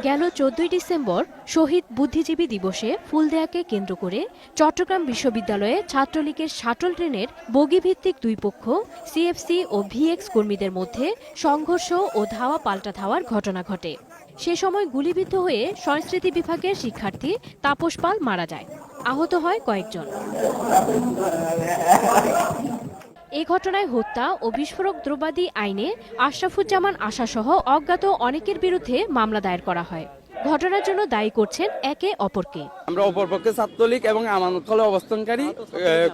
গেল ১৪ ডিসেম্বর শহীদ বুদ্ধিজীবী দিবসে ফুলদেয়াকে কেন্দ্র করে চট্টগ্রাম বিশ্ববিদ্যালয়ে ছাত্রলীগের শাটল ট্রেনের বগিভিত্তিক দুই পক্ষ সিএফসি ও ভিএক্স কর্মীদের মধ্যে সংঘর্ষ ও ধাওয়া পাল্টা ধাওয়ার ঘটনা ঘটে। সে সময় গুলিবিদ্ধ হয়ে সংস্কৃতি বিভাগের শিক্ষার্থী তাপস পাল মারা যায়। আহত হয় কয়েকজন। এ ঘটনায় হত্যা ও বিস্ফোরক দ্রব্যাদি আইনে আশরাফুজ্জামান আশাসহ অজ্ঞাত অনেকের বিরুদ্ধে মামলা দায়ের করা হয়। ঘটনার জন্য দায়ী করছেন একে অপরকে। আমরা অপরপক্ষে ছাত্রলীগ এবং আমানতকালে অবস্থানকারী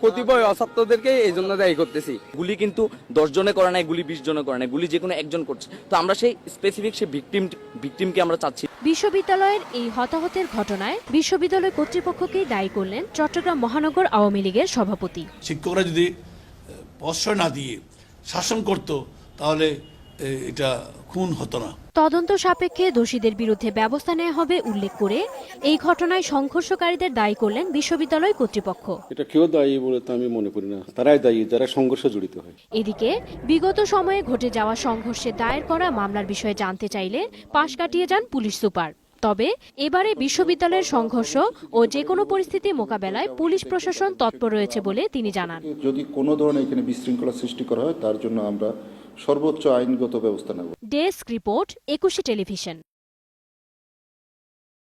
কতিপয় অছাত্রদেরকে এই জন্য দায়ী করতেছি। গুলি কিন্তু 10 জনে করে নাই, গুলি 20 জনে করে নাই, গুলি যে কোনো একজন করছে। তো আমরা সেই স্পেসিফিক সেই ভিকটিমকে আমরা চাচ্ছি। বিশ্ববিদ্যালয়ের এই হতাহতের ঘটনায় বিশ্ববিদ্যালয় কর্তৃপক্ষকেই দায়ী করলেন চট্টগ্রাম মহানগর আওয়ামী লীগের সভাপতি। শিক্ষকরা যদি প্রশ্রয় না দিয়ে শাসন করত তাহলে এটা খুন হতো না। তদন্ত সাপেক্ষে দোষীদের বিরুদ্ধে ব্যবস্থা নেওয়া হবে উল্লেখ করে এই ঘটনায় সংঘর্ষকারীদের দায়ী করলেন বিশ্ববিদ্যালয় কর্তৃপক্ষ। এটা কেউ দায়ী বলে তো আমি মনে করি না, তারাই দায়ী যারা সংঘর্ষে জড়িত হয়। এদিকে বিগত সময়ে ঘটে যাওয়া সংঘর্ষে দায়ের করা মামলার বিষয়ে জানতে চাইলে পাশ কাটিয়ে যান পুলিশ সুপার। তবে এবারে বিশ্ববিদ্যালয়ের সংঘর্ষ ও যে কোনো পরিস্থিতি মোকাবেলায় পুলিশ প্রশাসন তৎপর রয়েছে বলে তিনি জানান। যদি কোনো ধরনের এখানে বিশৃঙ্খলা সৃষ্টি করা হয় তার জন্য আমরা সর্বোচ্চ আইনগত ব্যবস্থা নেব। Desk report, 21 television.